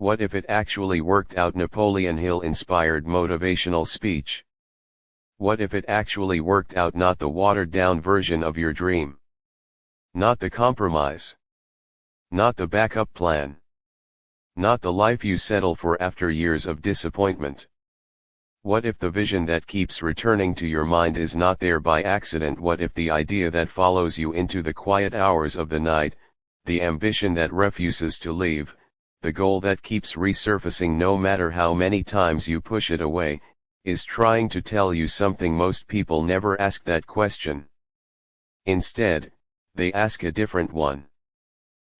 What if it actually worked out? Napoleon Hill inspired motivational speech. What if it actually worked out? Not the watered-down version of your dream. Not the compromise. Not the backup plan. Not the life you settle for after years of disappointment. What if the vision that keeps returning to your mind is not there by accident? What if the idea that follows you into the quiet hours of the night, the ambition that refuses to leave, the goal that keeps resurfacing no matter how many times you push it away, is trying to tell you something? Most people never ask that question. Instead, they ask a different one.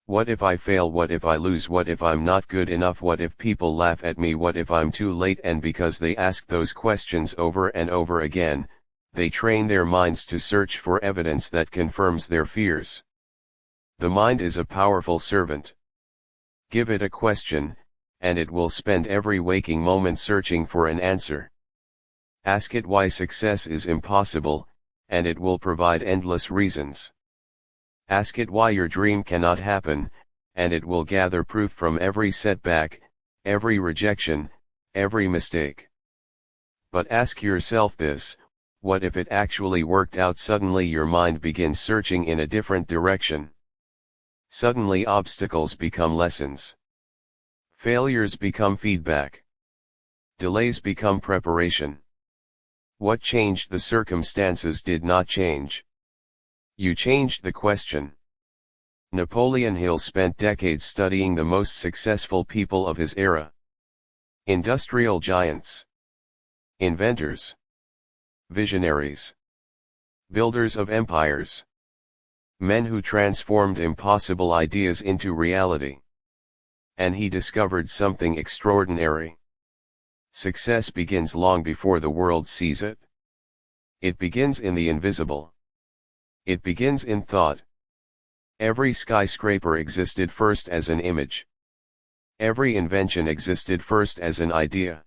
What if I fail? What if I lose? What if I'm not good enough? What if people laugh at me? What if I'm too late? And because they ask those questions over and over again, they train their minds to search for evidence that confirms their fears. The mind is a powerful servant. Give it a question, and it will spend every waking moment searching for an answer. Ask it why success is impossible, and it will provide endless reasons. Ask it why your dream cannot happen, and it will gather proof from every setback, every rejection, every mistake. But ask yourself this: what if it actually worked out? Suddenly your mind begins searching in a different direction. Suddenly obstacles become lessons. Failures become feedback. Delays become preparation. What changed? The circumstances did not change. You changed the question. Napoleon Hill spent decades studying the most successful people of his era. Industrial giants. Inventors. Visionaries. Builders of empires. Men who transformed impossible ideas into reality. And he discovered something extraordinary. Success begins long before the world sees it. It begins in the invisible. It begins in thought. Every skyscraper existed first as an image. Every invention existed first as an idea.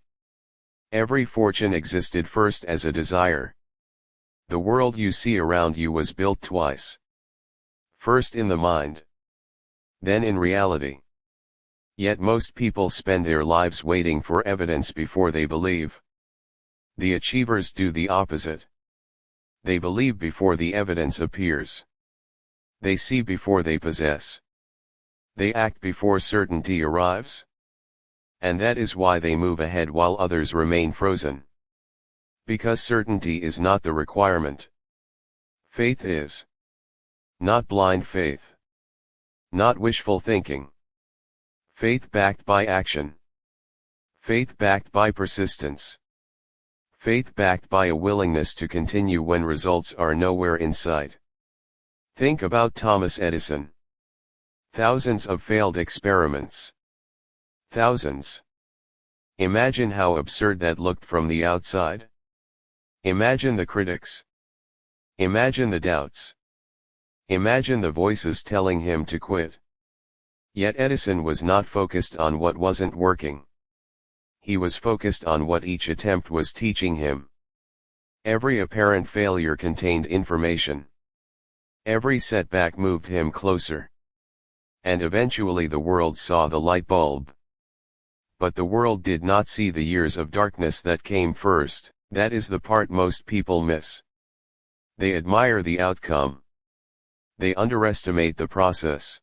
Every fortune existed first as a desire. The world you see around you was built twice. First in the mind, then in reality. Yet most people spend their lives waiting for evidence before they believe. The achievers do the opposite. They believe before the evidence appears. They see before they possess. They act before certainty arrives. And that is why they move ahead while others remain frozen. Because certainty is not the requirement. Faith is. Not blind faith. Not wishful thinking. Faith backed by action. Faith backed by persistence. Faith backed by a willingness to continue when results are nowhere in sight. Think about Thomas Edison. Thousands of failed experiments. Thousands. Imagine how absurd that looked from the outside. Imagine the critics. Imagine the doubts. Imagine the voices telling him to quit. Yet Edison was not focused on what wasn't working. He was focused on what each attempt was teaching him. Every apparent failure contained information. Every setback moved him closer. And eventually the world saw the light bulb. But the world did not see the years of darkness that came first. That is the part most people miss. They admire the outcome. They underestimate the process.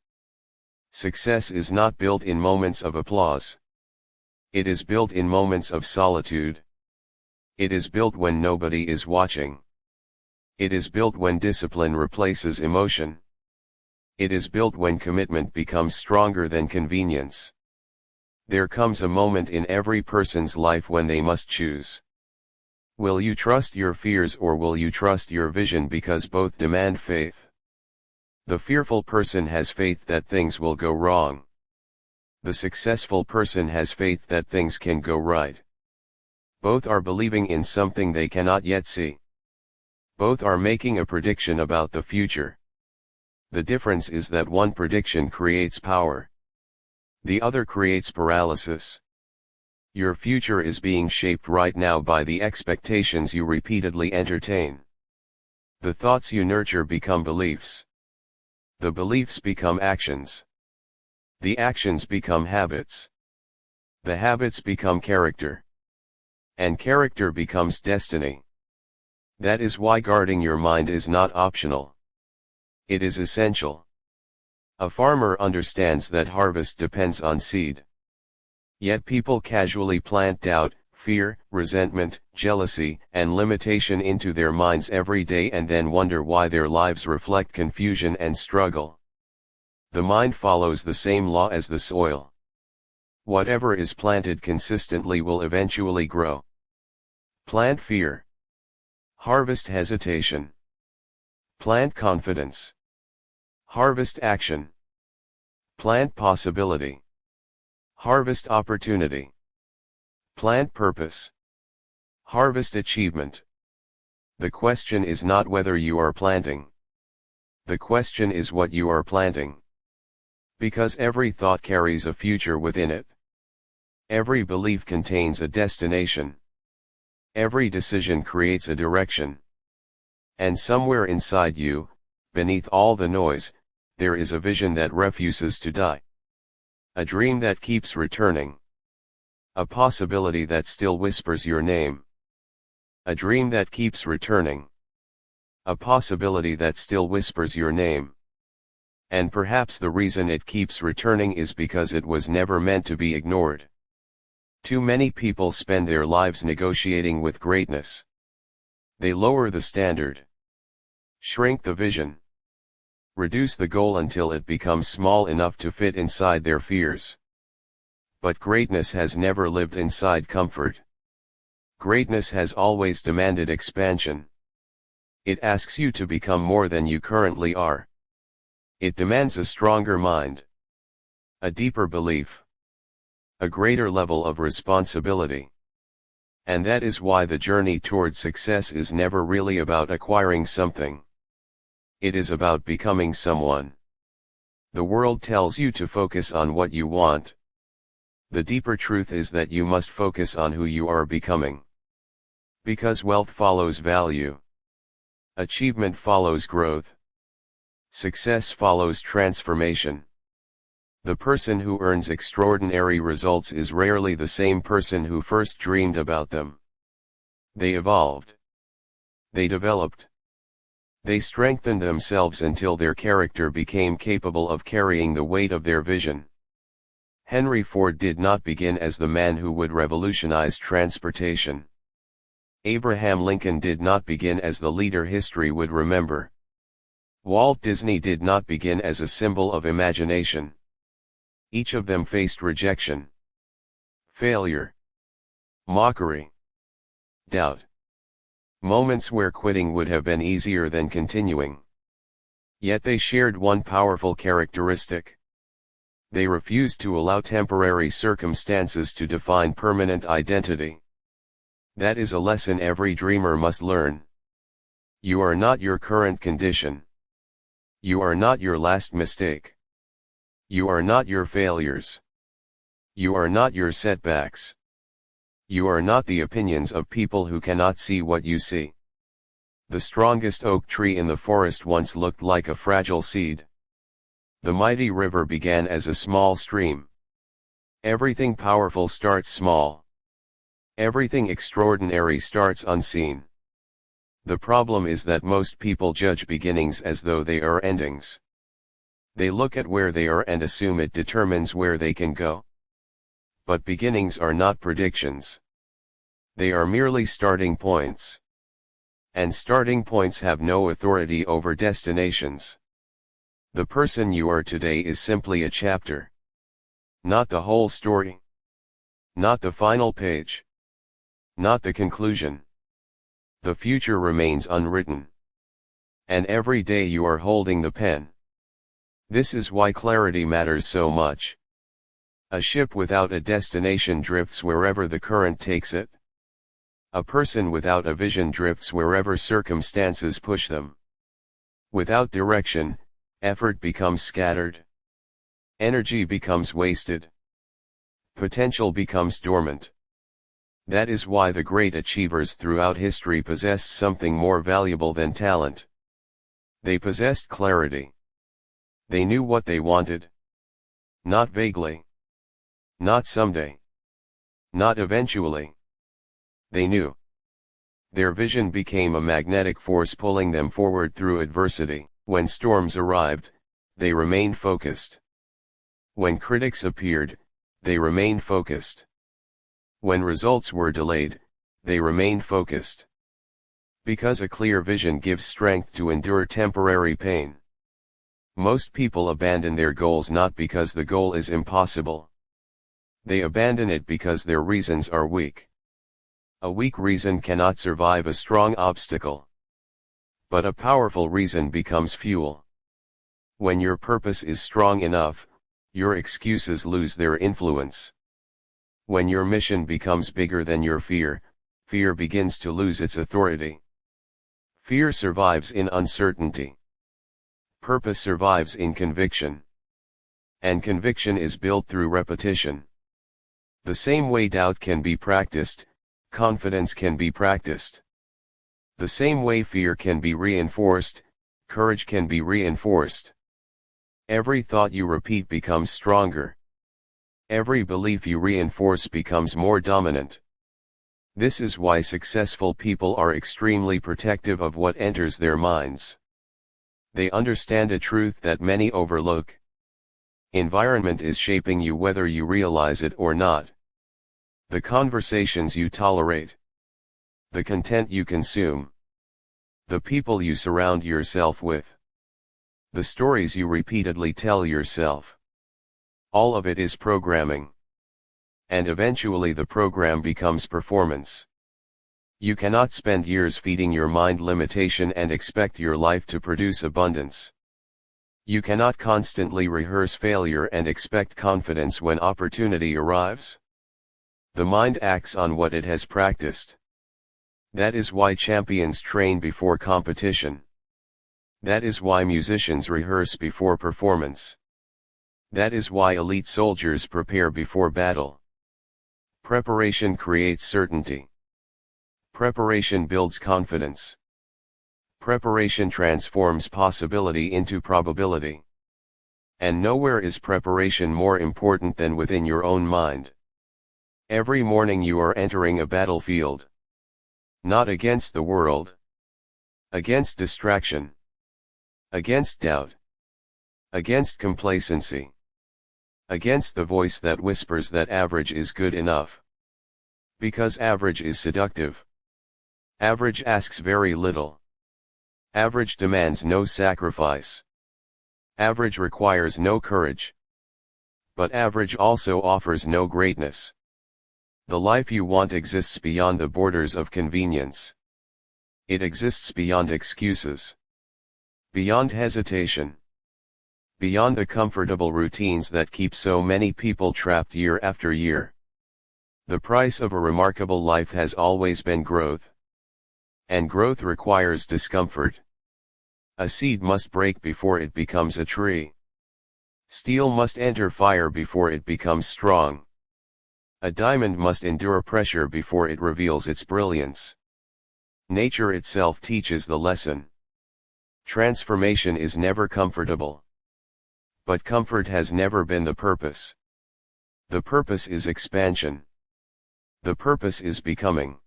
Success is not built in moments of applause. It is built in moments of solitude. It is built when nobody is watching. It is built when discipline replaces emotion. It is built when commitment becomes stronger than convenience. There comes a moment in every person's life when they must choose. Will you trust your fears or will you trust your vision? Because both demand faith. The fearful person has faith that things will go wrong. The successful person has faith that things can go right. Both are believing in something they cannot yet see. Both are making a prediction about the future. The difference is that one prediction creates power. The other creates paralysis. Your future is being shaped right now by the expectations you repeatedly entertain. The thoughts you nurture become beliefs. The beliefs become actions. The actions become habits. The habits become character. And character becomes destiny. That is why guarding your mind is not optional. It is essential. A farmer understands that harvest depends on seed. Yet people casually plant doubt, fear, resentment, jealousy, and limitation into their minds every day and then wonder why their lives reflect confusion and struggle. The mind follows the same law as the soil. Whatever is planted consistently will eventually grow. Plant fear. Harvest hesitation. Plant confidence. Harvest action. Plant possibility. Harvest opportunity. Plant purpose. Harvest achievement. The question is not whether you are planting. The question is what you are planting. Because every thought carries a future within it. Every belief contains a destination. Every decision creates a direction. And somewhere inside you, beneath all the noise, there is a vision that refuses to die. A dream that keeps returning. A possibility that still whispers your name. A dream that keeps returning. A possibility that still whispers your name. And perhaps the reason it keeps returning is because it was never meant to be ignored. Too many people spend their lives negotiating with greatness. They lower the standard. Shrink the vision. Reduce the goal until it becomes small enough to fit inside their fears. But greatness has never lived inside comfort. Greatness has always demanded expansion. It asks you to become more than you currently are. It demands a stronger mind. A deeper belief. A greater level of responsibility. And that is why the journey toward success is never really about acquiring something. It is about becoming someone. The world tells you to focus on what you want. The deeper truth is that you must focus on who you are becoming. Because wealth follows value. Achievement follows growth. Success follows transformation. The person who earns extraordinary results is rarely the same person who first dreamed about them. They evolved. They developed. They strengthened themselves until their character became capable of carrying the weight of their vision. Henry Ford did not begin as the man who would revolutionize transportation. Abraham Lincoln did not begin as the leader history would remember. Walt Disney did not begin as a symbol of imagination. Each of them faced rejection, failure, mockery, doubt. Moments where quitting would have been easier than continuing. Yet they shared one powerful characteristic. They refused to allow temporary circumstances to define permanent identity. That is a lesson every dreamer must learn. You are not your current condition. You are not your last mistake. You are not your failures. You are not your setbacks. You are not the opinions of people who cannot see what you see. The strongest oak tree in the forest once looked like a fragile seed. The mighty river began as a small stream. Everything powerful starts small. Everything extraordinary starts unseen. The problem is that most people judge beginnings as though they are endings. They look at where they are and assume it determines where they can go. But beginnings are not predictions. They are merely starting points. And starting points have no authority over destinations. The person you are today is simply a chapter. Not the whole story. Not the final page. Not the conclusion. The future remains unwritten. And every day you are holding the pen. This is why clarity matters so much. A ship without a destination drifts wherever the current takes it. A person without a vision drifts wherever circumstances push them. Without direction, effort becomes scattered. Energy becomes wasted. Potential becomes dormant. That is why the great achievers throughout history possessed something more valuable than talent. They possessed clarity. They knew what they wanted. Not vaguely. Not someday. Not eventually. They knew. Their vision became a magnetic force pulling them forward through adversity. When storms arrived, they remained focused. When critics appeared, they remained focused. When results were delayed, they remained focused. Because a clear vision gives strength to endure temporary pain. Most people abandon their goals not because the goal is impossible. They abandon it because their reasons are weak. A weak reason cannot survive a strong obstacle. But a powerful reason becomes fuel. When your purpose is strong enough, your excuses lose their influence. When your mission becomes bigger than your fear, fear begins to lose its authority. Fear survives in uncertainty. Purpose survives in conviction. And conviction is built through repetition. The same way doubt can be practiced, confidence can be practiced. The same way fear can be reinforced, courage can be reinforced. Every thought you repeat becomes stronger. Every belief you reinforce becomes more dominant. This is why successful people are extremely protective of what enters their minds. They understand a truth that many overlook. Environment is shaping you whether you realize it or not. The conversations you tolerate. The content you consume. The people you surround yourself with. The stories you repeatedly tell yourself. All of it is programming. And eventually the program becomes performance. You cannot spend years feeding your mind limitation and expect your life to produce abundance. You cannot constantly rehearse failure and expect confidence when opportunity arrives. The mind acts on what it has practiced. That is why champions train before competition. That is why musicians rehearse before performance. That is why elite soldiers prepare before battle. Preparation creates certainty. Preparation builds confidence. Preparation transforms possibility into probability. And nowhere is preparation more important than within your own mind. Every morning you are entering a battlefield. Not against the world. Against distraction. Against doubt. Against complacency. Against the voice that whispers that average is good enough. Because average is seductive. Average asks very little. Average demands no sacrifice. Average requires no courage. But average also offers no greatness. The life you want exists beyond the borders of convenience. It exists beyond excuses. Beyond hesitation. Beyond the comfortable routines that keep so many people trapped year after year. The price of a remarkable life has always been growth. And growth requires discomfort. A seed must break before it becomes a tree. Steel must enter fire before it becomes strong. A diamond must endure pressure before it reveals its brilliance. Nature itself teaches the lesson. Transformation is never comfortable. But comfort has never been the purpose. The purpose is expansion. The purpose is becoming.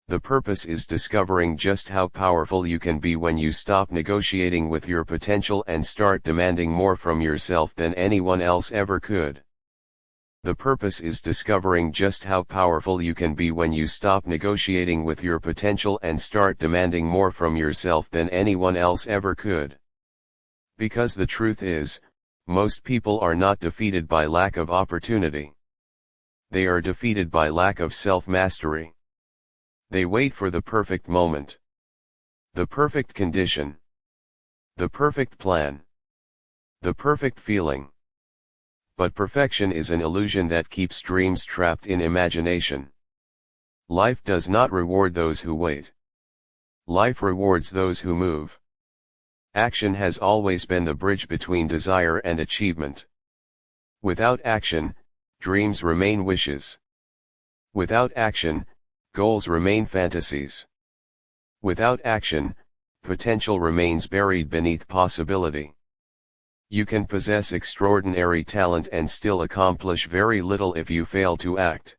The purpose is discovering just how powerful you can be when you stop negotiating with your potential and start demanding more from yourself than anyone else ever could. The purpose is discovering just how powerful you can be when you stop negotiating with your potential and start demanding more from yourself than anyone else ever could. Because the truth is, most people are not defeated by lack of opportunity. They are defeated by lack of self-mastery. They wait for the perfect moment. The perfect condition. The perfect plan. The perfect feeling. But perfection is an illusion that keeps dreams trapped in imagination. Life does not reward those who wait. Life rewards those who move. Action has always been the bridge between desire and achievement. Without action, dreams remain wishes. Without action, goals remain fantasies. Without action, potential remains buried beneath possibility. You can possess extraordinary talent and still accomplish very little if you fail to act.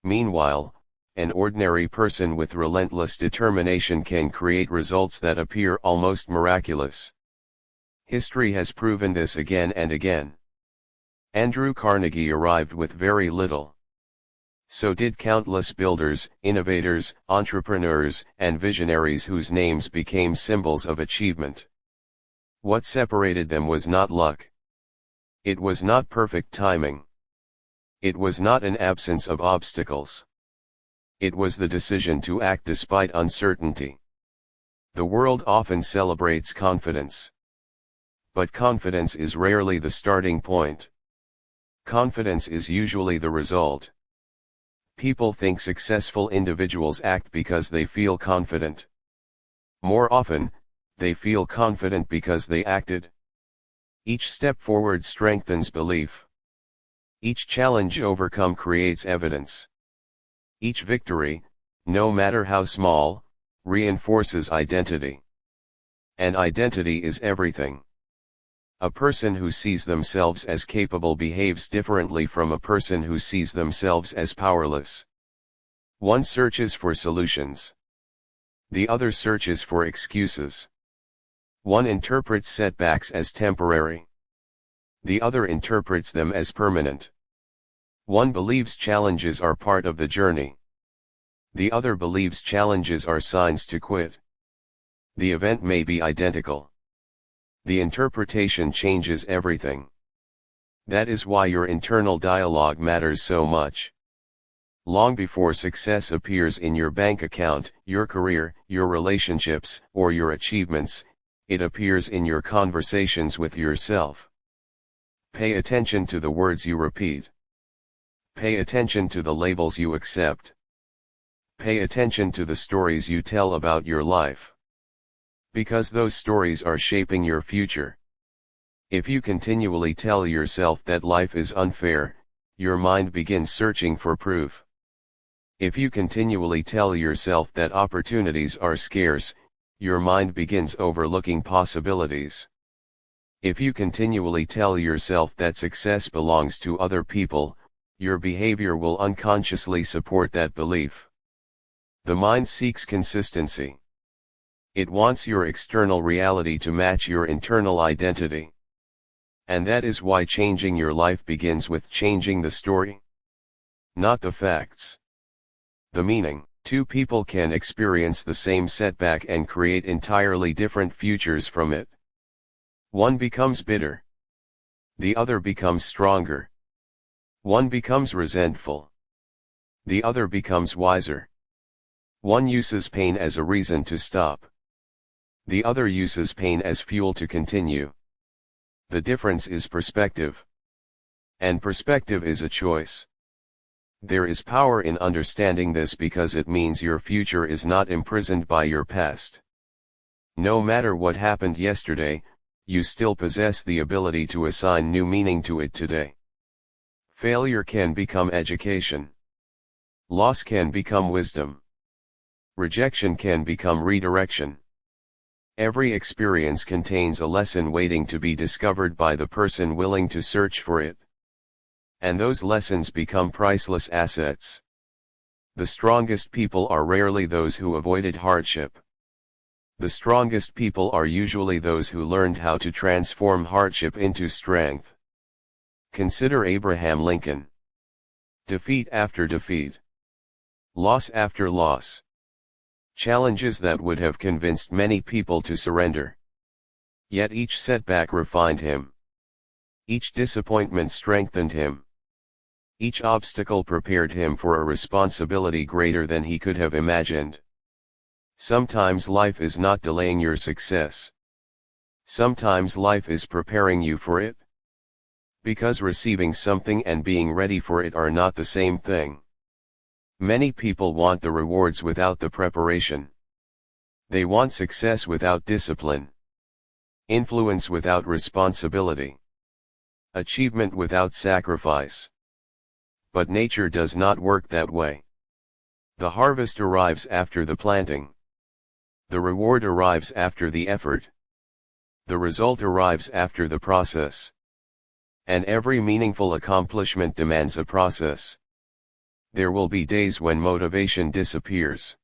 Meanwhile, an ordinary person with relentless determination can create results that appear almost miraculous. History has proven this again and again. Andrew Carnegie arrived with very little. So did countless builders, innovators, entrepreneurs, and visionaries whose names became symbols of achievement. What separated them was not luck. It was not perfect timing. It was not an absence of obstacles. It was the decision to act despite uncertainty. The world often celebrates confidence. But confidence is rarely the starting point. Confidence is usually the result. People think successful individuals act because they feel confident. More often, they feel confident because they acted. Each step forward strengthens belief. Each challenge overcome creates evidence. Each victory, no matter how small, reinforces identity. And identity is everything. A person who sees themselves as capable behaves differently from a person who sees themselves as powerless. One searches for solutions. The other searches for excuses. One interprets setbacks as temporary. The other interprets them as permanent. One believes challenges are part of the journey. The other believes challenges are signs to quit. The event may be identical. The interpretation changes everything. That is why your internal dialogue matters so much. Long before success appears in your bank account, your career, your relationships, or your achievements, it appears in your conversations with yourself. Pay attention to the words you repeat. Pay attention to the labels you accept. Pay attention to the stories you tell about your life. Because those stories are shaping your future. If you continually tell yourself that life is unfair, your mind begins searching for proof. If you continually tell yourself that opportunities are scarce, your mind begins overlooking possibilities. If you continually tell yourself that success belongs to other people, your behavior will unconsciously support that belief. The mind seeks consistency. It wants your external reality to match your internal identity. And that is why changing your life begins with changing the story. Not the facts. The meaning. Two people can experience the same setback and create entirely different futures from it. One becomes bitter. The other becomes stronger. One becomes resentful. The other becomes wiser. One uses pain as a reason to stop. The other uses pain as fuel to continue. The difference is perspective. And perspective is a choice. There is power in understanding this because it means your future is not imprisoned by your past. No matter what happened yesterday, you still possess the ability to assign new meaning to it today. Failure can become education. Loss can become wisdom. Rejection can become redirection. Every experience contains a lesson waiting to be discovered by the person willing to search for it. And those lessons become priceless assets. The strongest people are rarely those who avoided hardship. The strongest people are usually those who learned how to transform hardship into strength. Consider Abraham Lincoln. Defeat after defeat. Loss after loss. Challenges that would have convinced many people to surrender. Yet each setback refined him. Each disappointment strengthened him. Each obstacle prepared him for a responsibility greater than he could have imagined. Sometimes life is not delaying your success. Sometimes life is preparing you for it. Because receiving something and being ready for it are not the same thing. Many people want the rewards without the preparation. They want success without discipline. Influence without responsibility. Achievement without sacrifice. But nature does not work that way. The harvest arrives after the planting. The reward arrives after the effort. The result arrives after the process. And every meaningful accomplishment demands a process. There will be days when motivation disappears.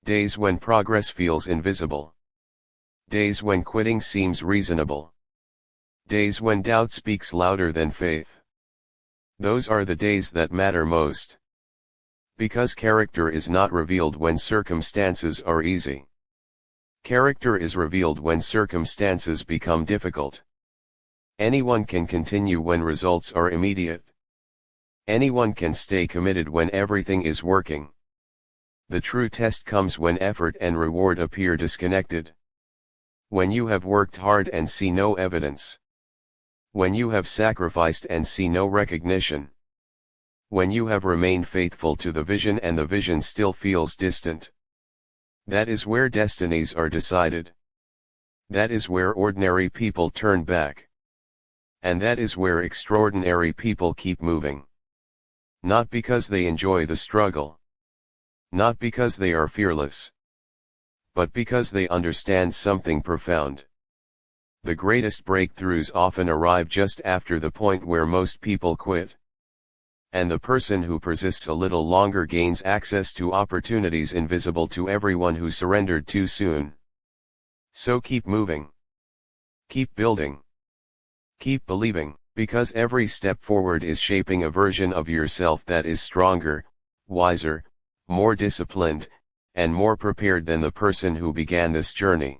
Days when progress feels invisible. Days when quitting seems reasonable. Days when doubt speaks louder than faith. Those are the days that matter most. Because character is not revealed when circumstances are easy. Character is revealed when circumstances become difficult. Anyone can continue when results are immediate. Anyone can stay committed when everything is working. The true test comes when effort and reward appear disconnected. When you have worked hard and see no evidence. When you have sacrificed and see no recognition. When you have remained faithful to the vision and the vision still feels distant. That is where destinies are decided. That is where ordinary people turn back. And that is where extraordinary people keep moving. Not because they enjoy the struggle. Not because they are fearless. But because they understand something profound. The greatest breakthroughs often arrive just after the point where most people quit. And the person who persists a little longer gains access to opportunities invisible to everyone who surrendered too soon. So keep moving. Keep building. Keep believing, because every step forward is shaping a version of yourself that is stronger, wiser, more disciplined, and more prepared than the person who began this journey.